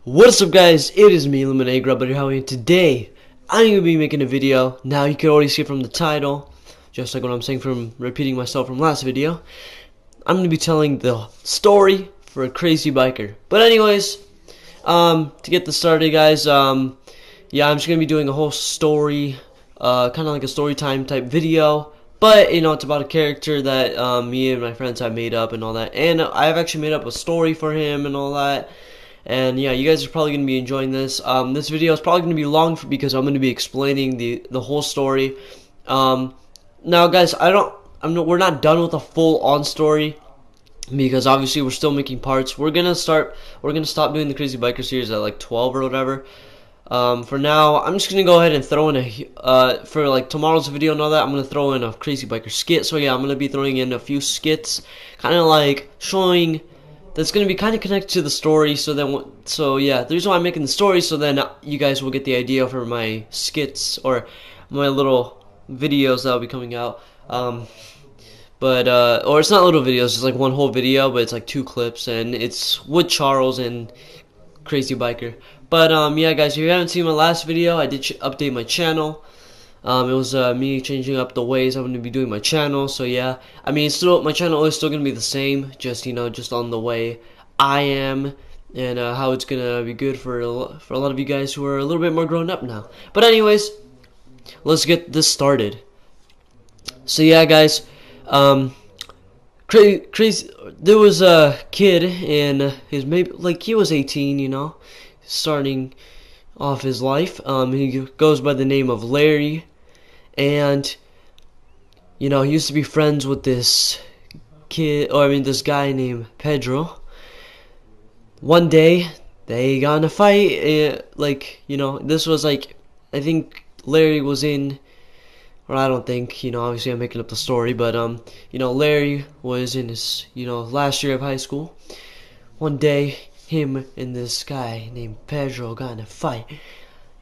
What's up, guys? It is me, IlluminegraBuddy, Howie, and today I'm going to be making a video. Now you can already see from the title, just like what I'm saying from repeating myself from last video, I'm going to be telling the story for a crazy biker. But anyways, to get this started, guys, yeah, I'm just going to be doing a whole story, kind of like a story time type video. But, you know, it's about a character that me and my friends have made up and all that. And I've actually made up a story for him and all that. And yeah, you guys are probably going to be enjoying this. This video is probably going to be long because I'm going to be explaining the whole story. Now, guys, we're not done with the full-on story because obviously we're still making parts. We're gonna stop doing the Crazy Biker series at like 12 or whatever. For now, I'm just gonna go ahead and throw in for like tomorrow's video and all that, I'm gonna throw in a Crazy Biker skit. So yeah, I'm gonna be throwing in a few skits, kind of like showing. That's going to be kind of connected to the story, so yeah, the reason why I'm making the story, so then you guys will get the idea for my skits, or my little videos that will be coming out, or it's not little videos, it's like one whole video, but it's like 2 clips, and it's with Charles and Crazy Biker. But, yeah, guys, if you haven't seen my last video, I did update my channel. It was me changing up the ways I'm going to be doing my channel. So yeah, I mean, my channel is still going to be the same, just just on the way I am, and how it's going to be good for a lot of you guys who are a little bit more grown up now. But anyways, let's get this started. So yeah, guys, crazy. There was a kid, and he was 18, you know, starting off his life. He goes by the name of Larry. And, you know, he used to be friends with this guy named Pedro. One day, they got in a fight, this was like, I think Larry was in, or I don't think, obviously I'm making up the story, but, Larry was in his, last year of high school. One day, him and this guy named Pedro got in a fight.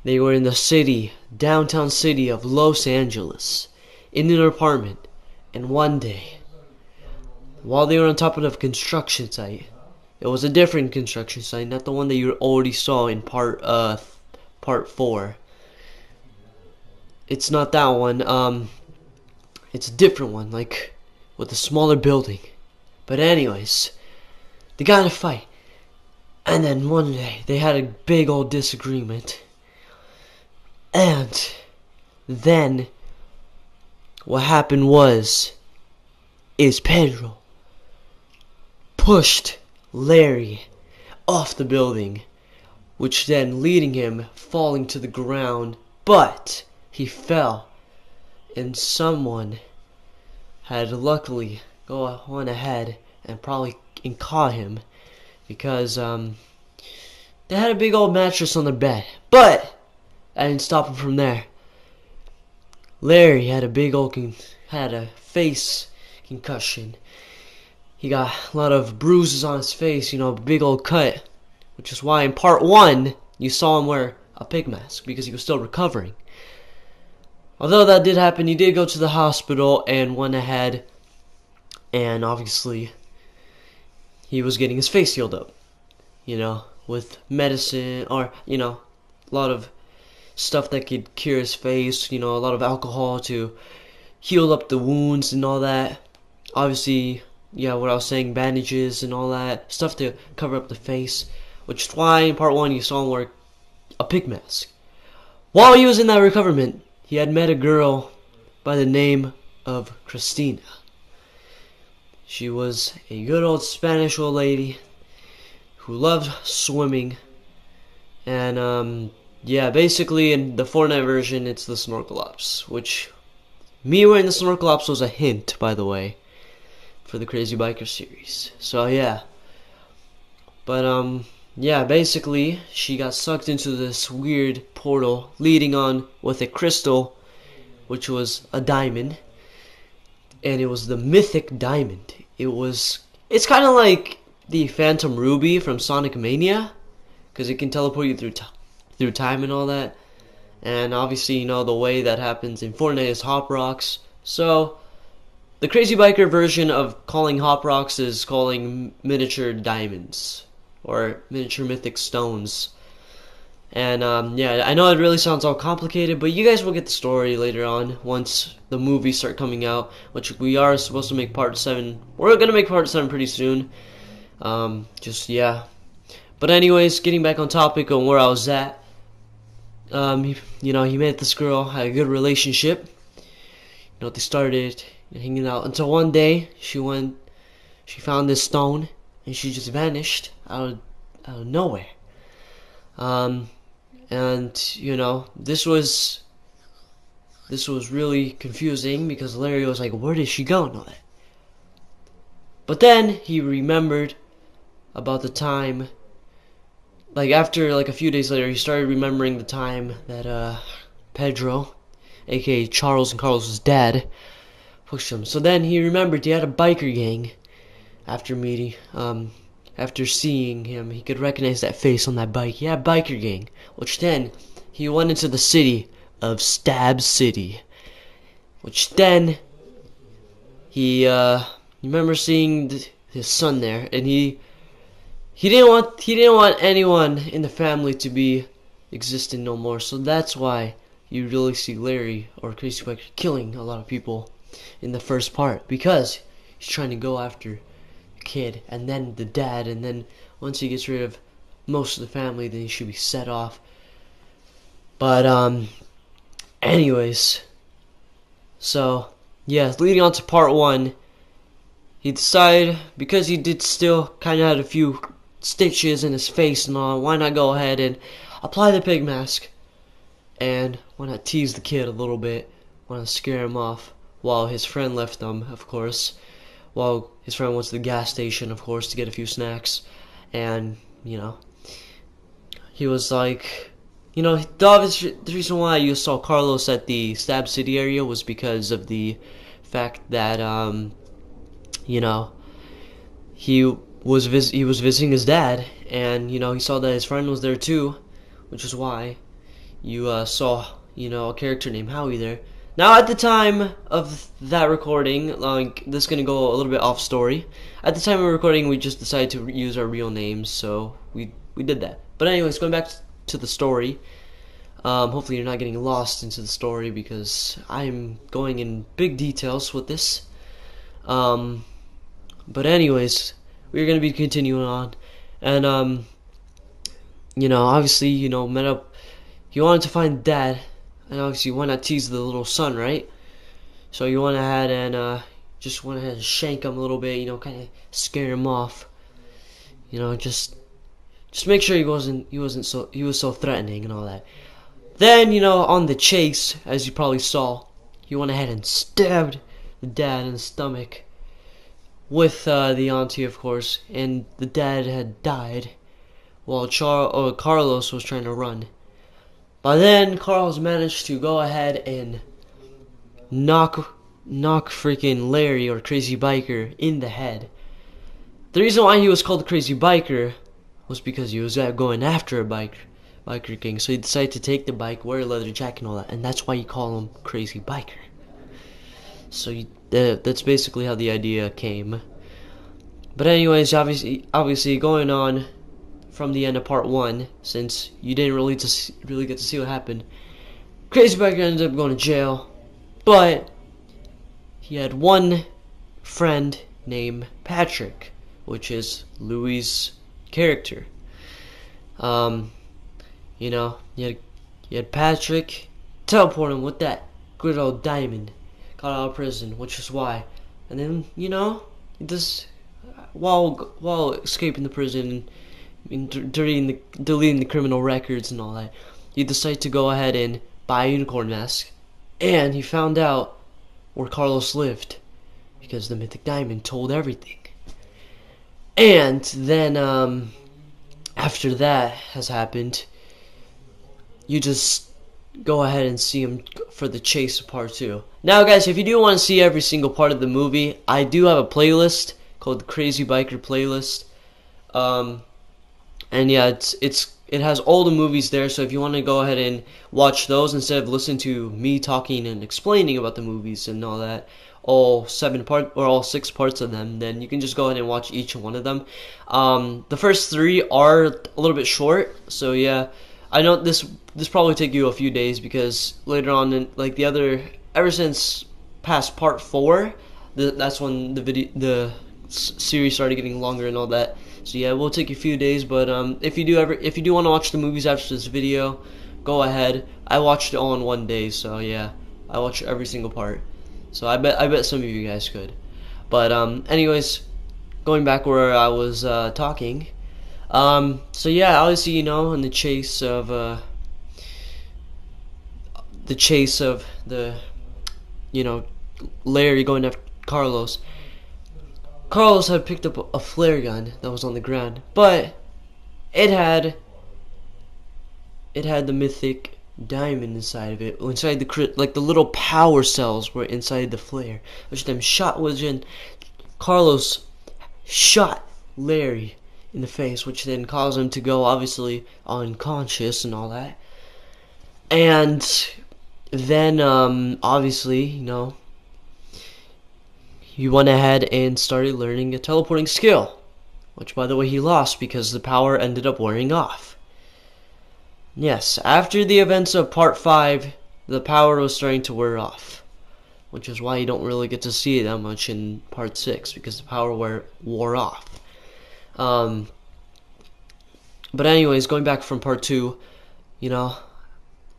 They were in the downtown city of Los Angeles, in an apartment, and one day, while they were on top of a construction site, it was a different construction site, not the one that you already saw in part 4. It's not that one, it's a different one, like, with a smaller building. But anyways, they got in a fight, and then one day, they had a big old disagreement. And then what happened is Pedro pushed Larry off the building, which then leading him falling to the ground, but he fell, and someone had luckily gone ahead and caught him, because they had a big old mattress on the bed. But I didn't stop him from there. Larry had a face concussion. He got a lot of bruises on his face, a big old cut, which is why in part 1 you saw him wear a pig mask, because he was still recovering. Although that did happen, he did go to the hospital and went ahead, and obviously he was getting his face healed up, with medicine, or a lot of stuff that could cure his face, a lot of alcohol to heal up the wounds and all that. Obviously, yeah, what I was saying, bandages and all that stuff to cover up the face, which is why in part 1 you saw him wear a pig mask. While he was in that recoverment, he had met a girl by the name of Christina. She was a good old Spanish old lady who loved swimming, and yeah, basically in the Fortnite version, it's the snorkel ops, which me wearing the snorkel ops was a hint, by the way, for the Crazy Biker series. So yeah, but yeah, basically she got sucked into this weird portal leading on with a crystal, which was a diamond, and it was the mythic diamond. It's kind of like the Phantom Ruby from Sonic Mania, because it can teleport you through time and all that. And obviously, the way that happens in Fortnite is hop rocks. So the Crazy Biker version of calling hop rocks is calling miniature diamonds. or miniature mythic stones. And yeah, I know it really sounds all complicated, but you guys will get the story later on once the movies start coming out, which we are supposed to make part 7. We're gonna make part 7 pretty soon. Just yeah. But anyways, getting back on topic on where I was at. He met this girl, had a good relationship. They started hanging out until one day she found this stone and she just vanished out of nowhere. And this was really confusing because Larry was like, where did she go and all that. But then he remembered about the time, like after like a few days later, he started remembering the time that Pedro, aka Charles and Carlos's dad, pushed him. So then he remembered he had a biker gang. After seeing him, he could recognize that face on that bike. Yeah, biker gang. Which then he went into the city of Stab City. Which then he remember seeing his son there, and he didn't want anyone in the family to be existing no more. So that's why you really see Larry or Crazy Biker killing a lot of people in the first part, because he's trying to go after kid and then the dad, and then once he gets rid of most of the family, then he should be set off. But anyways, so yeah, leading on to part 1, he decided, because he did still kind of had a few stitches in his face and all, why not go ahead and apply the pig mask, and why not tease the kid a little bit, why not scare him off while his friend left them, of course, while his friend went to the gas station, of course, to get a few snacks. And he was like, the reason why you saw Carlos at the Stab City area was because of the fact that he was visiting his dad, and he saw that his friend was there too, which is why you saw a character named Howie there. Now, at the time of that recording, like, this is gonna go a little bit off story. At the time of recording, we just decided to use our real names, so we did that. But anyways, going back to the story. Hopefully you're not getting lost into the story, because I'm going in big details with this. But anyways, we're gonna be continuing on, and obviously, met up. He wanted to find Dad. And obviously, why not tease the little son, right? So you went ahead and just went ahead and shank him a little bit, kind of scare him off. Just make sure he was so threatening and all that. Then, on the chase, as you probably saw, he went ahead and stabbed the dad in the stomach with the auntie, of course, and the dad had died while Carlos was trying to run. By then, Carlos managed to go ahead and knock freaking Larry, or Crazy Biker, in the head. The reason why he was called Crazy Biker was because he was going after a biker king. So he decided to take the bike, wear a leather jacket and all that, and that's why you call him Crazy Biker. So that's basically how the idea came. But anyways, obviously going on from the end of part 1, since you didn't really get to see what happened, Crazy Biker ended up going to jail, but he had one friend named Patrick, which is Louis' character. You had Patrick teleport him with that good old diamond, got out of prison, which is why. And then this while escaping the prison, deleting the criminal records and all that, he decided to go ahead and buy a unicorn mask, and he found out where Carlos lived because the mythic diamond told everything. And then after that has happened, you just go ahead and see him for the chase of part 2. Now guys, if you do want to see every single part of the movie, I do have a playlist called the Crazy Biker playlist. And yeah, it's it has all the movies there, so if you want to go ahead and watch those instead of listening to me talking and explaining about the movies and all that, all 6 parts of them, then you can just go ahead and watch each one of them. The first 3 are a little bit short, so yeah, I know this probably take you a few days because later on, in, like the other, ever since past part 4, that's when the series started getting longer and all that. So yeah, it will take you a few days, but if you do want to watch the movies after this video, go ahead. I watched it all in one day, so yeah, I watched every single part. So I bet some of you guys could. But anyways, going back where I was talking. So yeah, obviously, in the chase of the Larry going after Carlos. Carlos had picked up a flare gun that was on the ground, but it had the mythic diamond inside of it, inside the little power cells were inside the flare, which then Carlos shot Larry in the face, which then caused him to go obviously unconscious and all that. And then obviously, he went ahead and started learning a teleporting skill, which by the way he lost because the power ended up wearing off. Yes, after the events of part 5, the power was starting to wear off, which is why you don't really get to see it that much in part 6 because the power wore off. But anyways, going back from part 2,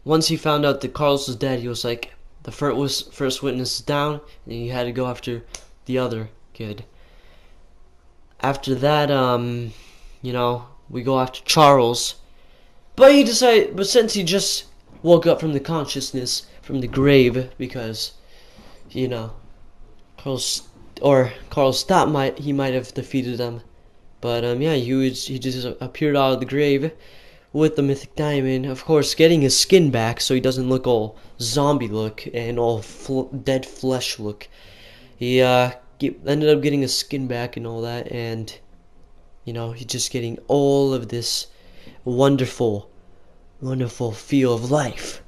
once he found out that Carlos was dead, he was like, the first witness is down, and he had to go after the other kid. After that, we go after Charles. But since he just woke up from the consciousness, from the grave, because, Carlos thought he might have defeated them. But, he just appeared out of the grave with the mythic diamond, of course, getting his skin back so he doesn't look all zombie look and all dead flesh look. He ended up getting his skin back and all that, and he's just getting all of this wonderful feel of life.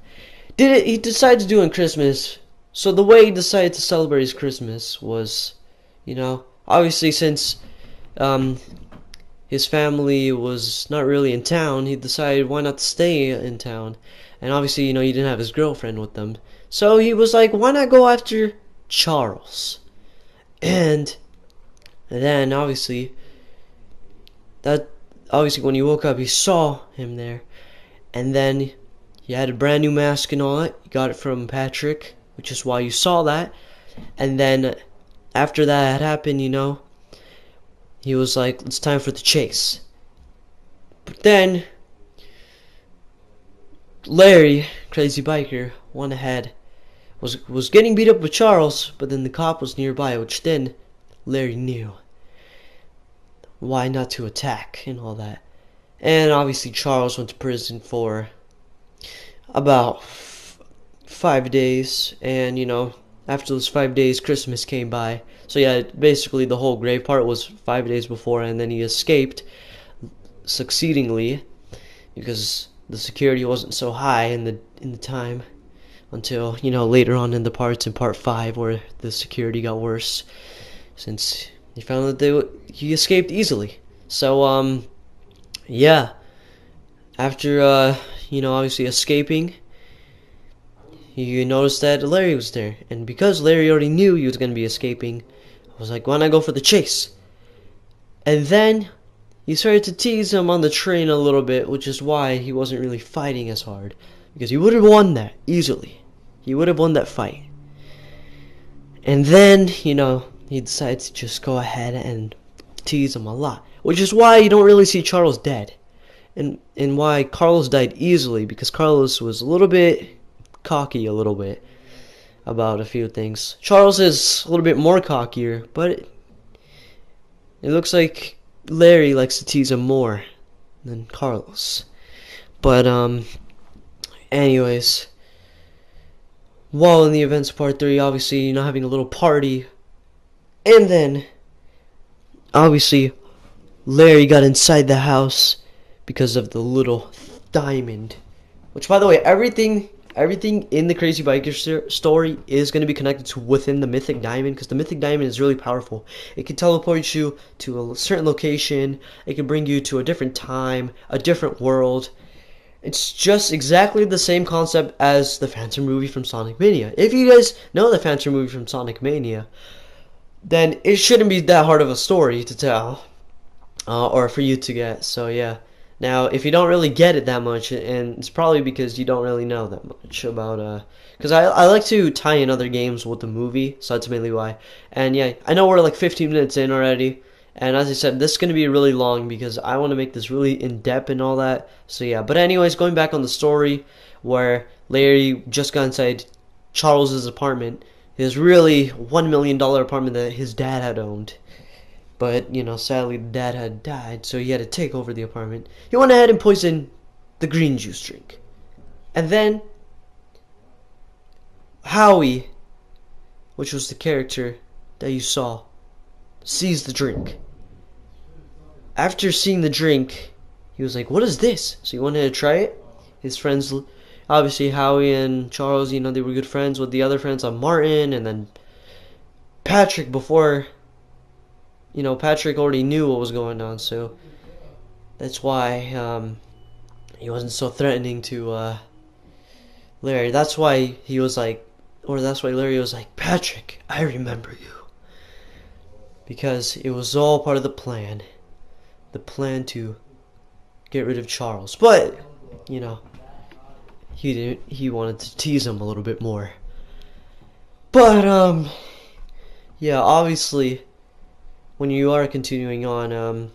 He decided to do on Christmas. So the way he decided to celebrate his Christmas was, obviously since his family was not really in town, he decided why not stay in town. And obviously, he didn't have his girlfriend with them. So he was like, why not go after Charles? And then obviously when he woke up, he saw him there. And then he had a brand new mask and all that. He got it from Patrick, which is why you saw that. And then after that had happened, he was like, it's time for the chase. But then Larry, crazy biker, went ahead, was getting beat up with Charles, but then the cop was nearby, which then Larry knew why not to attack and all that. And obviously Charles went to prison for about 5 days, and after those 5 days, Christmas came by. So yeah, basically the whole grave part was 5 days before, and then he escaped succeedingly because the security wasn't so high in the time until later on in the parts in part 5 where the security got worse since he found that he escaped easily. So yeah, after obviously escaping, he noticed that Larry was there, and because Larry already knew he was going to be escaping, I was like, why not go for the chase? And then he started to tease him on the train a little bit, which is why he wasn't really fighting as hard, because he would have won that easily. He would have won that fight. And then he decided to just go ahead and tease him a lot, which is why you don't really see Charles dead, and why Carlos died easily, because Carlos was a little bit cocky about a few things. Charles is a little bit more cockier, but it looks like Larry likes to tease him more than Carlos. But anyways, while in the events of part 3, obviously having a little party, and then obviously Larry got inside the house because of the little diamond. Which, by the way, everything in the Crazy Biker story is going to be connected to within the Mythic Diamond, because the Mythic Diamond is really powerful. It can teleport you to a certain location. It can bring you to a different time, a different world. It's just exactly the same concept as the Phantom movie from Sonic Mania. If you guys know the Phantom movie from Sonic Mania, then it shouldn't be that hard of a story to tell, or for you to get. So yeah. Now, if you don't really get it that much, and it's probably because you don't really know that much about, because I like to tie in other games with the movie, so that's mainly why. And yeah, I know we're like 15 minutes in already, and as I said, this is going to be really long because I want to make this really in-depth and all that. So yeah, but anyways, going back on the story where Larry just got inside Charles's apartment, his really $1 million apartment that his dad had owned. But, you know, sadly the dad had died, so he had to take over the apartment. He went ahead and poisoned the green juice drink. And then Howie, which was the character that you saw, sees the drink. After seeing the drink, he was like, what is this? So he wanted to try it. His friends, obviously Howie and Charles, you know, they were good friends with the other friends, Martin, and then Patrick. Before, you know, Patrick already knew what was going on, so that's why he wasn't so threatening to Larry. That's why he was like, or that's why Larry was like, Patrick, I remember you. Because it was all part of the plan to get rid of Charles. But, you know, he wanted to tease him a little bit more. But, yeah, obviously, when you are continuing on,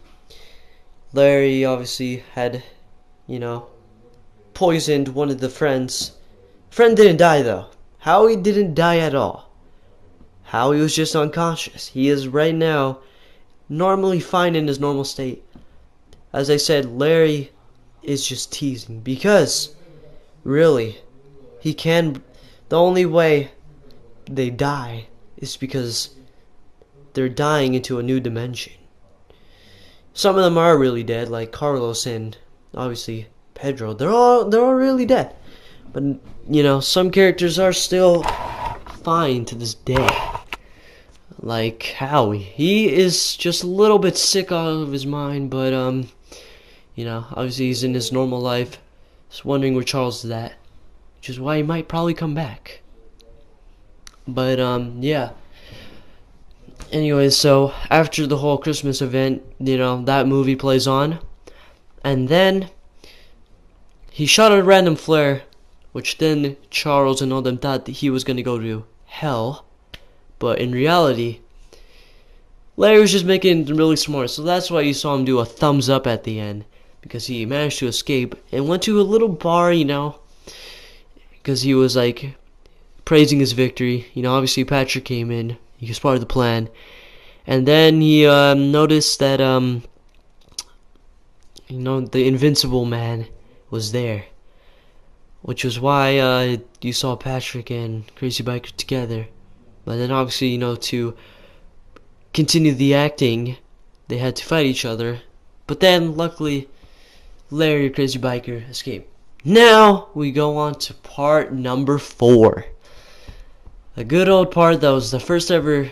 Larry obviously had, you know, poisoned one of the friends. Friend didn't die though. Howie didn't die at all. Howie was just unconscious. He is right now normally fine in his normal state. As I said, Larry is just teasing because really the only way they die is because they're dying into a new dimension. Some of them are really dead, like Carlos and obviously Pedro. They're all really dead. But you know, some characters are still fine to this day. Like Howie. He is just a little bit sick out of his mind, but you know, obviously he's in his normal life. Just wondering where Charles is at. Which is why he might probably come back. But yeah. Anyways, so after the whole Christmas event, you know, that movie plays on. And then he shot a random flare, which then Charles and all them thought that he was going to go to hell. But in reality, Larry was just making it really smart. So that's why you saw him do a thumbs up at the end. Because he managed to escape and went to a little bar, you know. Because he was like praising his victory. You know, obviously Patrick came in. He was part of the plan. And then he noticed that, you know, the Invincible Man was there. Which was why you saw Patrick and Crazy Biker together. But then obviously, you know, to continue the acting, they had to fight each other. But then, luckily, Larry, Crazy Biker, escaped. Now, we go on to part number 4. A good old part that was the first ever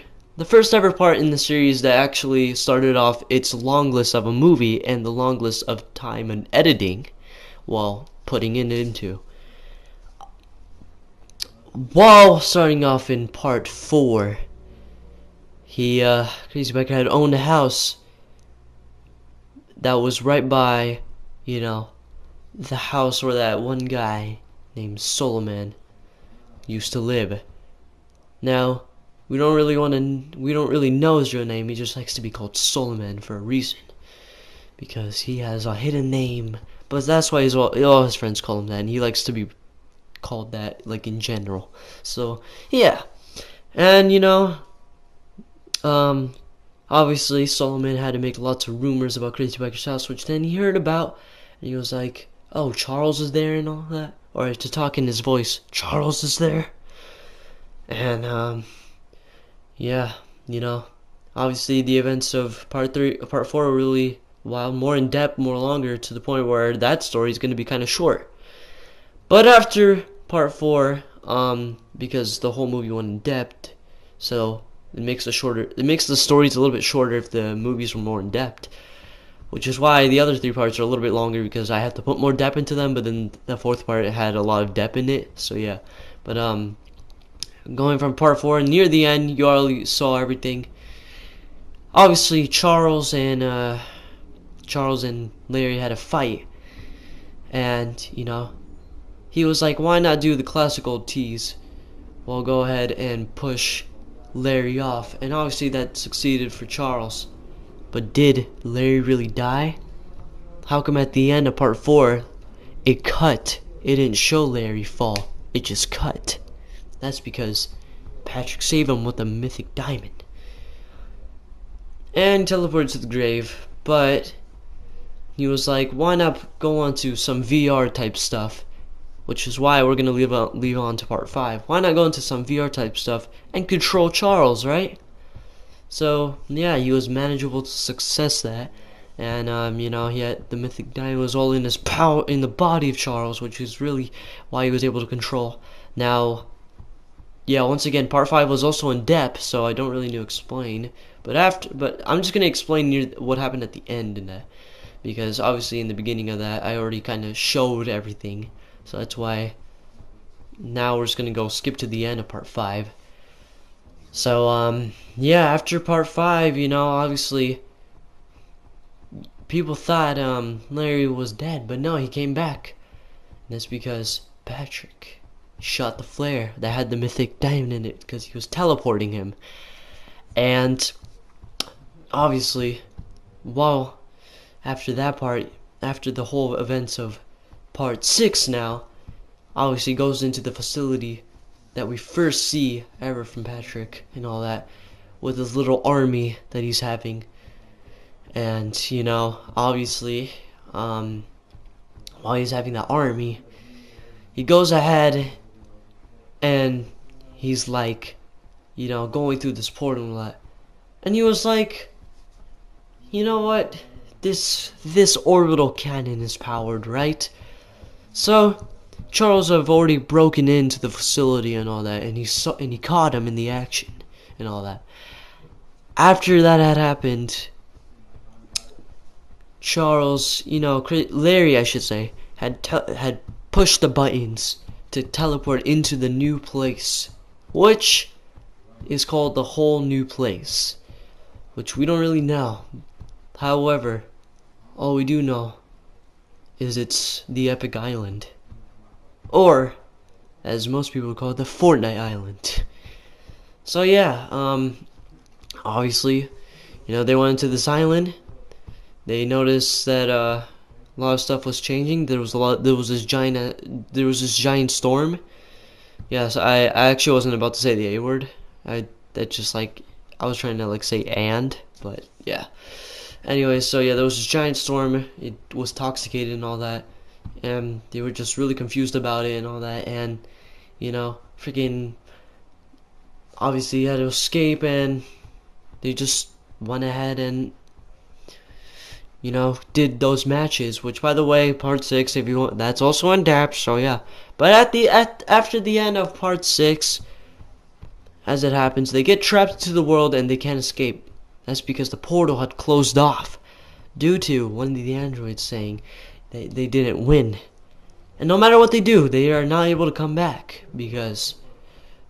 part in the series that actually started off its long list of a movie and the long list of time and editing while putting it into. While starting off in part 4, Crazy Biker had owned a house that was right by, you know, the house where that one guy named Solomon used to live. Now, we don't really know his real name. He just likes to be called Solomon for a reason, because he has a hidden name. But that's why all his friends call him that, and he likes to be called that, like, in general. So yeah, and you know, obviously Solomon had to make lots of rumors about Crazy Biker's house, which then he heard about, and he was like, "Oh, Charles is there," and all that, or to talk in his voice, "Charles is there." And yeah, you know, obviously the events of part 4 really while more in depth, more longer, to the point where that story is going to be kind of short. But after part 4, because the whole movie went in depth, so it makes the stories a little bit shorter if the movies were more in depth. Which is why the other 3 parts are a little bit longer, because I had to put more depth into them, but then the 4th part had a lot of depth in it, so yeah. But going from part 4, near the end, you already saw everything. Obviously, Charles and Larry had a fight, and you know, he was like, why not do the classical tease? Well, go ahead and push Larry off, and obviously that succeeded for Charles. But did Larry really die? How come at the end of part 4, it cut? It didn't show Larry fall. It just cut. That's because Patrick saved him with a mythic diamond. And teleported to the grave. But he was like, why not go on to some VR type stuff? Which is why we're going to leave on to part 5. Why not go into some VR type stuff and control Charles, right? So yeah, he was manageable to success that, and you know, he had the mythic diamond was all in his power in the body of Charles, which is really why he was able to control. Now, yeah, once again, part 5 was also in depth, so I don't really need to explain. But I'm just gonna explain what happened at the end in that, because obviously in the beginning of that I already kind of showed everything, so that's why now we're just gonna go skip to the end of part 5. So, yeah, after part 5, you know, obviously, people thought, Larry was dead, but no, he came back. And that's because Patrick shot the flare that had the mythic diamond in it, because he was teleporting him. And, obviously, well, after that part, after the whole events of part 6 now, obviously goes into the facility that we first see ever from Patrick and all that, with his little army that he's having. And you know, obviously, while he's having that army, he goes ahead and he's like, you know, going through this portal and all that, and he was like, you know what, this orbital cannon is powered, right? So Charles have already broken into the facility and all that, and he caught him in the action and all that. After that had happened, Charles, you know, Larry, I should say, had pushed the buttons to teleport into the new place, which is called the whole new place, which we don't really know. However, all we do know is it's the Epic Island. Or, as most people call it, the Fortnite Island. So yeah, obviously, you know, they went into this island. They noticed that a lot of stuff was changing. There was this giant storm. Yes, I actually wasn't about to say the A word. I was trying to like say and, but yeah. Anyway, so yeah, there was this giant storm. It was toxicated and all that. And they were just really confused about it and all that, and you know, freaking obviously had to escape, and they just went ahead and, you know, did those matches, which by the way, part 6, if you want, that's also in depth, so yeah. But after the end of part 6, as it happens, they get trapped into the world and they can't escape. That's because the portal had closed off due to one of the androids saying they didn't win. And no matter what they do, they are not able to come back, because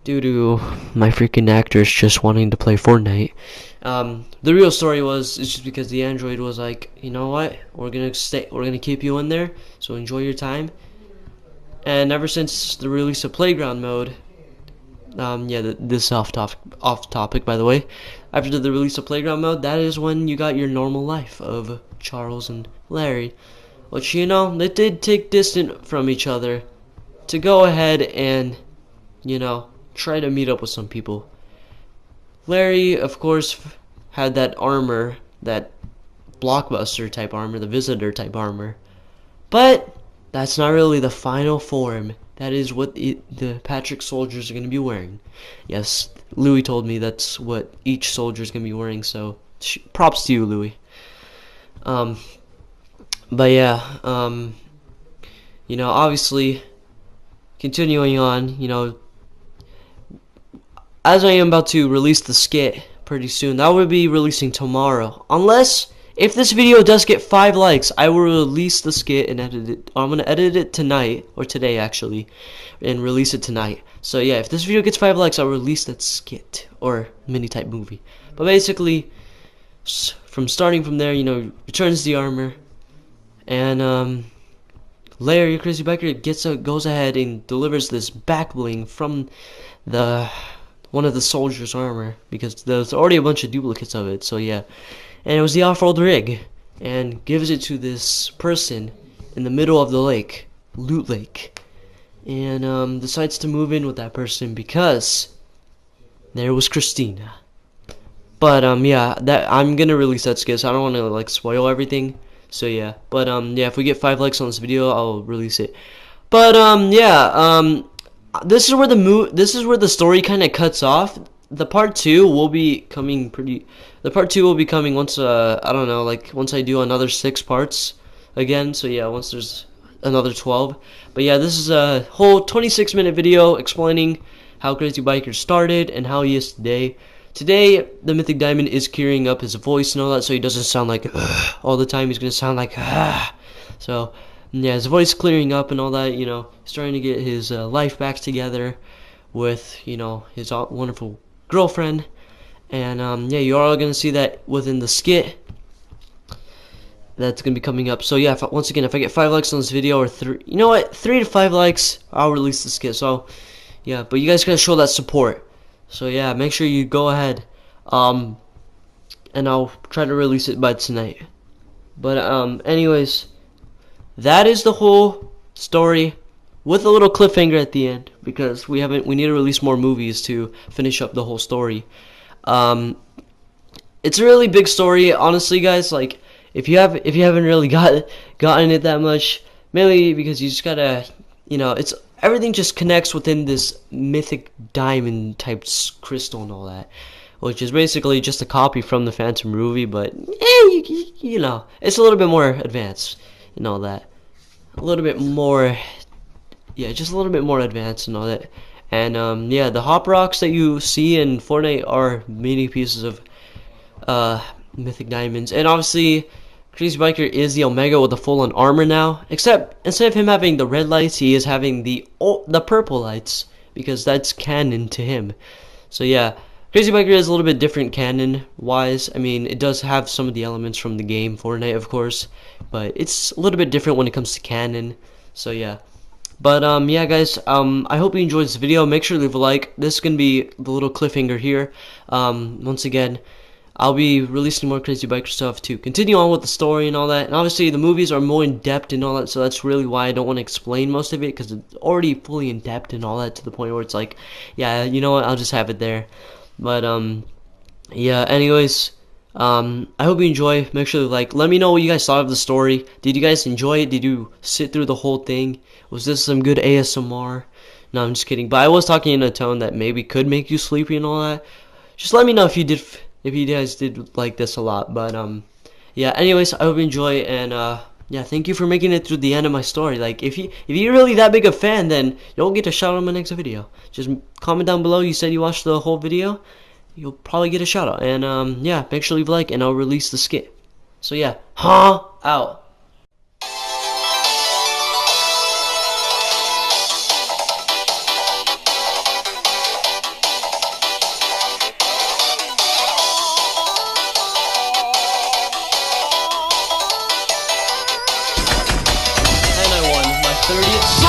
due to my freaking actors just wanting to play Fortnite. The real story it's just because the android was like, you know what, we're gonna keep you in there, so enjoy your time. And ever since the release of Playground mode, yeah, this is off topic by the way. After the release of Playground mode, that is when you got your normal life of Charles and Larry. Which, you know, they did take distant from each other to go ahead and, you know, try to meet up with some people. Larry, of course, had that armor, that blockbuster type armor, the visitor type armor. But that's not really the final form. That is what the Patrick soldiers are going to be wearing. Yes, Louis told me that's what each soldier is going to be wearing, so props to you, Louis. Um, but yeah, you know, obviously, continuing on, you know, as I am about to release the skit pretty soon, that will be releasing tomorrow. Unless, if this video does get 5 likes, I will release the skit and edit it. I'm going to edit it tonight, or today actually, and release it tonight. So yeah, if this video gets 5 likes, I'll release that skit, or mini type movie. But basically, starting from there, you know, returns the armor, and Larry, crazy biker, goes ahead and delivers this back bling from one of the soldiers' armor, because there's already a bunch of duplicates of it. So yeah, and it was the off-road rig, and gives it to this person in the middle of the lake, Loot Lake, and decides to move in with that person because there was Christina. But yeah, I'm gonna release that skit, so I don't want to like spoil everything. So yeah, but yeah, if we get 5 likes on this video, I'll release it. But yeah, this is where the story kind of cuts off. The part 2 will be coming once I don't know, like once I do another 6 parts again. So yeah, once there's another 12. But yeah, this is a whole 26-minute video explaining how Crazy Biker started and how he is today. Today, the Mythic Diamond is clearing up his voice and all that, so he doesn't sound like all the time. He's gonna sound like so yeah, his voice clearing up and all that. You know, he's trying to get his life back together with, you know, his wonderful girlfriend. And yeah, you're all gonna see that within the skit that's gonna be coming up. So yeah, once again, if I get 5 likes on this video, or 3, you know what, 3 to 5 likes, I'll release the skit. So yeah, but you guys gotta show that support. So yeah, make sure you go ahead, and I'll try to release it by tonight. But anyways, that is the whole story, with a little cliffhanger at the end, because we need to release more movies to finish up the whole story. It's a really big story, honestly, guys. Like, if you haven't really gotten it that much, mainly because you just gotta, you know, everything just connects within this mythic diamond type crystal and all that, which is basically just a copy from the Phantom movie, but you know, it's a little bit more advanced and all that, a little bit more, yeah, just a little bit more advanced and all that. And yeah, the hop rocks that you see in Fortnite are mini pieces of mythic diamonds, and obviously Crazy Biker is the Omega with the full-on armor now, except instead of him having the red lights, he is having the purple lights, because that's canon to him. So yeah, Crazy Biker is a little bit different canon-wise. I mean, it does have some of the elements from the game Fortnite, of course, but it's a little bit different when it comes to canon. So yeah, but yeah, guys, I hope you enjoyed this video. Make sure to leave a like. This is gonna be the little cliffhanger here. Once again, I'll be releasing more Crazy Biker stuff to continue on with the story and all that. And obviously, the movies are more in depth and all that, so that's really why I don't want to explain most of it, because it's already fully in depth and all that, to the point where it's like, yeah, you know what, I'll just have it there. But yeah, anyways, I hope you enjoy. Make sure to like, let me know what you guys thought of the story. Did you guys enjoy it? Did you sit through the whole thing? Was this some good ASMR? No, I'm just kidding. But I was talking in a tone that maybe could make you sleepy and all that. Just let me know if you did. If you guys did like this a lot. But yeah, anyways, I hope you enjoy, and yeah, thank you for making it through the end of my story. Like, if you're really that big a fan, then you'll get a shout out on my next video. Just comment down below you said you watched the whole video, you'll probably get a shout out. And yeah, make sure to leave a like, and I'll release the skit. So yeah, out. And I won my 30th